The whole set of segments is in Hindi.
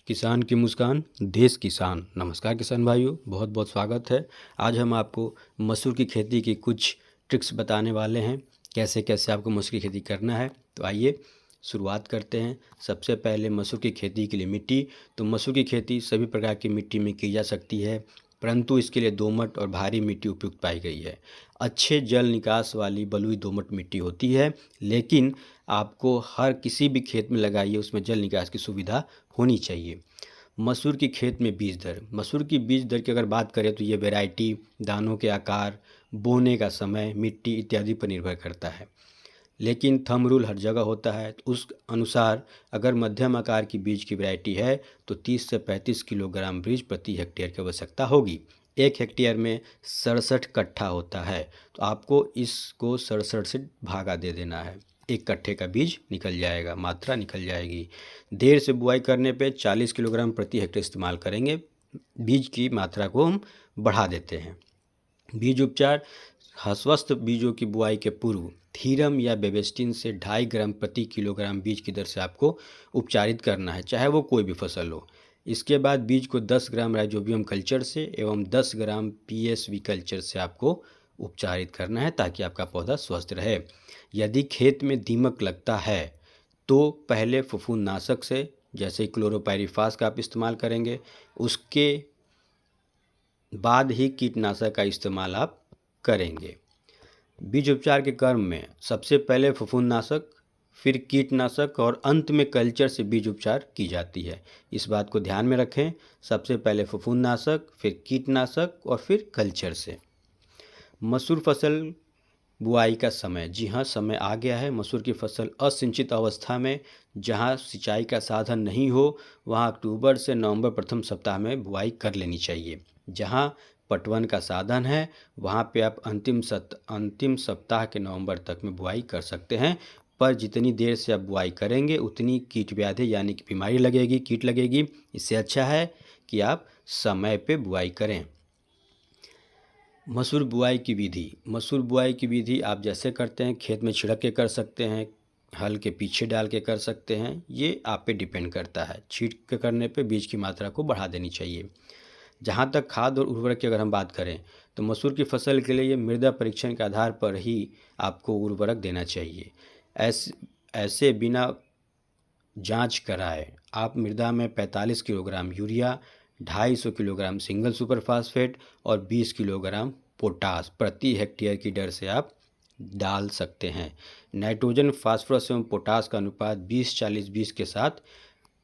किसान की मुस्कान देश किसान। नमस्कार किसान भाइयों, बहुत बहुत स्वागत है। आज हम आपको मसूर की खेती की कुछ ट्रिक्स बताने वाले हैं, कैसे कैसे आपको मसूर की खेती करना है। तो आइए शुरुआत करते हैं। सबसे पहले मसूर की खेती के लिए मिट्टी। तो मसूर की खेती सभी प्रकार की मिट्टी में की जा सकती है, परंतु इसके लिए दोमट और भारी मिट्टी उपयुक्त पाई गई है। अच्छे जल निकास वाली बलुई दोमट मिट्टी होती है, लेकिन आपको हर किसी भी खेत में लगाइए उसमें जल निकास की सुविधा होनी चाहिए। मसूर की खेत में बीज दर। मसूर की बीज दर की अगर बात करें तो ये वैरायटी, दानों के आकार, बोने का समय, मिट्टी इत्यादि पर निर्भर करता है, लेकिन थंब रूल हर जगह होता है। तो उस अनुसार अगर मध्यम आकार की बीज की वैरायटी है तो 30 से 35 किलोग्राम बीज प्रति हेक्टेयर की आवश्यकता होगी। 1 हेक्टेयर में 67 कट्ठा होता है, तो आपको इसको 67 से भागा दे देना है। 1 कट्ठे का बीज निकल जाएगा, मात्रा निकल जाएगी। देर से बुआई करने पे 40 किलोग्राम प्रति हेक्टेयर इस्तेमाल करेंगे। बीज की मात्रा को हम बढ़ा देते हैं। बीज उपचार। स्वस्थ बीजों की बुआई के पूर्व थीरम या बेबेस्टिन से 2.5 ग्राम प्रति किलोग्राम बीज की दर से आपको उपचारित करना है, चाहे वो कोई भी फसल हो। इसके बाद बीज को 10 ग्राम राइजोबियम कल्चर से एवं 10 ग्राम पीएसवी कल्चर से आपको उपचारित करना है, ताकि आपका पौधा स्वस्थ रहे। यदि खेत में दीमक लगता है तो पहले फफूंदनाशक से, जैसे क्लोरोपाइरीफास का आप इस्तेमाल करेंगे, उसके बाद ही कीटनाशक का इस्तेमाल आप करेंगे। बीज उपचार के क्रम में सबसे पहले फफूंदनाशक, फिर कीटनाशक और अंत में कल्चर से बीज उपचार की जाती है। इस बात को ध्यान में रखें, सबसे पहले फफूंदनाशक, फिर कीटनाशक और फिर कल्चर से। मसूर फसल बुआई का समय। जी हाँ, समय आ गया है। मसूर की फसल असिंचित अवस्था में, जहाँ सिंचाई का साधन नहीं हो, वहाँ अक्टूबर से नवंबर प्रथम सप्ताह में बुआई कर लेनी चाहिए। जहाँ पटवन का साधन है वहाँ पे आप अंतिम सप्ताह के नवंबर तक में बुआई कर सकते हैं। पर जितनी देर से आप बुआई करेंगे उतनी कीट व्याधि यानी कि बीमारी लगेगी, कीट लगेगी। इससे अच्छा है कि आप समय पे बुआई करें। मसूर बुआई की विधि। मसूर बुआई की विधि आप जैसे करते हैं, खेत में छिड़क के कर सकते हैं, हल के पीछे डाल के कर सकते हैं, ये आप पे डिपेंड करता है। छींट के करने पे बीज की मात्रा को बढ़ा देनी चाहिए। जहाँ तक खाद और उर्वरक की अगर हम बात करें तो मसूर की फसल के लिए ये मृदा परीक्षण के आधार पर ही आपको उर्वरक देना चाहिए। ऐसे बिना जांच कराए आप मृदा में 45 kilogram urea, 250 kilogram single super phosphate और 20 किलोग्राम पोटास प्रति हेक्टेयर की दर से आप डाल सकते हैं। नाइट्रोजन, फास्फोरस एवं पोटास का अनुपात 20-40-20 के साथ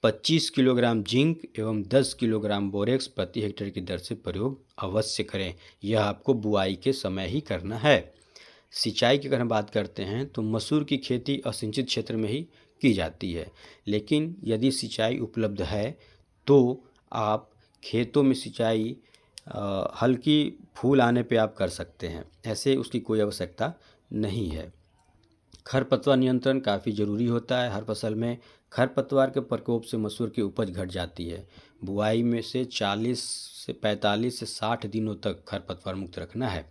25 किलोग्राम जिंक एवं 10 किलोग्राम बोरेक्स प्रति हेक्टेयर की दर से प्रयोग अवश्य करें। यह आपको बुआई के समय ही करना है। सिंचाई की अगर हम बात करते हैं तो मसूर की खेती असिंचित क्षेत्र में ही की जाती है, लेकिन यदि सिंचाई उपलब्ध है तो आप खेतों में सिंचाई हल्की फूल आने पे आप कर सकते हैं, ऐसे उसकी कोई आवश्यकता नहीं है। खरपतवार नियंत्रण काफ़ी ज़रूरी होता है हर फसल में। खरपतवार के प्रकोप से मसूर की उपज घट जाती है। बुआई में से 40 से 45 से 60 दिनों तक खरपतवार मुक्त रखना है।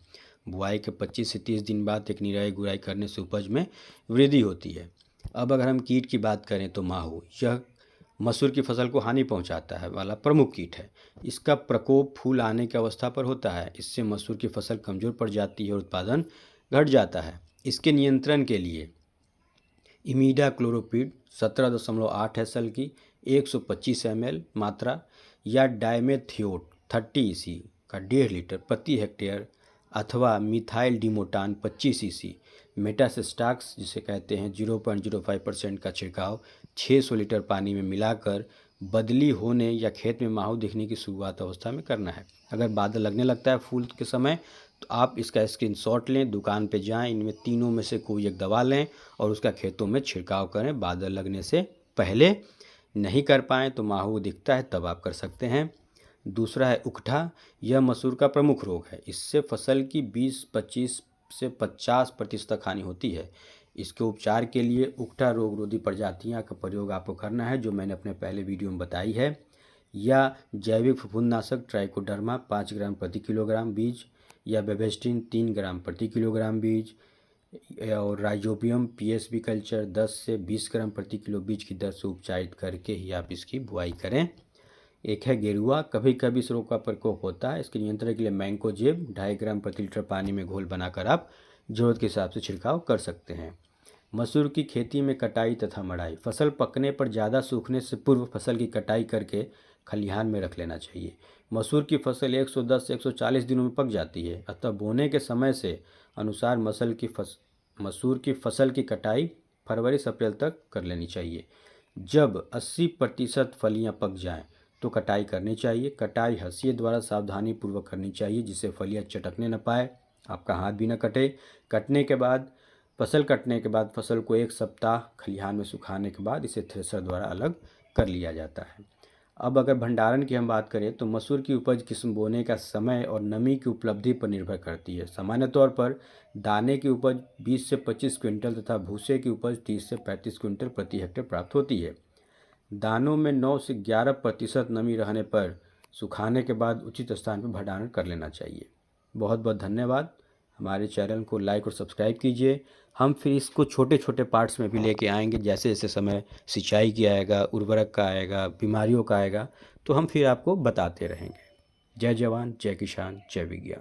बुआई के 25 से 30 दिन बाद एक निराई गुड़ाई करने से उपज में वृद्धि होती है। अब अगर हम कीट की बात करें तो माहू, यह मसूर की फसल को हानि पहुंचाता है वाला प्रमुख कीट है। इसका प्रकोप फूल आने की अवस्था पर होता है। इससे मसूर की फसल कमज़ोर पड़ जाती है और उत्पादन घट जाता है। इसके नियंत्रण के लिए इमीडा क्लोरोपिड 17.8 SL की 125 ml मात्रा या डायमेथियोट 30 EC का 1.5 लीटर प्रति हेक्टेयर अथवा मिथाइल डिमोटान 25 EC, मेटासिस्टाक्स जिसे कहते हैं 0.05% का छिड़काव 600 लीटर पानी में मिलाकर बदली होने या खेत में माहू दिखने की शुरुआत अवस्था में करना है। अगर बादल लगने लगता है फूल के समय तो आप इसका स्क्रीनशॉट लें, दुकान पे जाएं, इनमें तीनों में से कोई एक दवा लें और उसका खेतों में छिड़काव करें बादल लगने से पहले। नहीं कर पाएँ तो माहू दिखता है तब आप कर सकते हैं। दूसरा है उकठा। यह मसूर का प्रमुख रोग है। इससे फसल की 20-25 से 50% तक हानि होती है। इसके उपचार के लिए उकठा रोग रोधी प्रजातियां का प्रयोग आपको करना है, जो मैंने अपने पहले वीडियो में बताई है, या जैविक फफूंदनाशक ट्राइकोडर्मा 5 ग्राम प्रति किलोग्राम बीज, या बेबेस्टिन 3 ग्राम प्रति किलोग्राम बीज, और राइजोबियम पीएसवी कल्चर 10 से 20 ग्राम प्रति किलो बीज की दर से उपचारित करके ही आप इसकी बुआई करें। एक है गेरुआ। कभी कभी इस रोग का प्रकोप होता है। इसके नियंत्रण के लिए मैंकोजेब 2.5 ग्राम प्रति लीटर पानी में घोल बनाकर आप जरूरत के हिसाब से छिड़काव कर सकते हैं। मसूर की खेती में कटाई तथा मड़ाई। फसल पकने पर ज़्यादा सूखने से पूर्व फसल की कटाई करके खलिहान में रख लेना चाहिए। मसूर की फसल 110 से 140 दिनों में पक जाती है, अतः बोने के समय से अनुसार मसूर की फसल की कटाई फरवरी से अप्रैल तक कर लेनी चाहिए। जब 80% फलियां पक जाएं तो कटाई करनी चाहिए। कटाई हंसिए द्वारा सावधानी पूर्वक करनी चाहिए जिससे फलियां चटकने न पाए, आपका हाथ भी न कटे। फसल कटने के बाद फसल को 1 सप्ताह खलिहान में सुखाने के बाद इसे थ्रेशर द्वारा अलग कर लिया जाता है। अब अगर भंडारण की हम बात करें तो मसूर की उपज किस्म बोने का समय और नमी की उपलब्धि पर निर्भर करती है। सामान्य तौर पर दाने की उपज 20 से 25 क्विंटल तथा भूसे की उपज 30 से 35 क्विंटल प्रति हेक्टेयर प्राप्त होती है। दानों में 9 से 11% नमी रहने पर सुखाने के बाद उचित स्थान पर भंडारण कर लेना चाहिए। बहुत बहुत धन्यवाद। हमारे चैनल को लाइक और सब्सक्राइब कीजिए। हम फिर इसको छोटे छोटे पार्ट्स में भी लेके आएंगे, जैसे जैसे समय सिंचाई की आएगा, उर्वरक का आएगा, बीमारियों का आएगा, तो हम फिर आपको बताते रहेंगे। जय जवान, जय किसान, जय विज्ञान।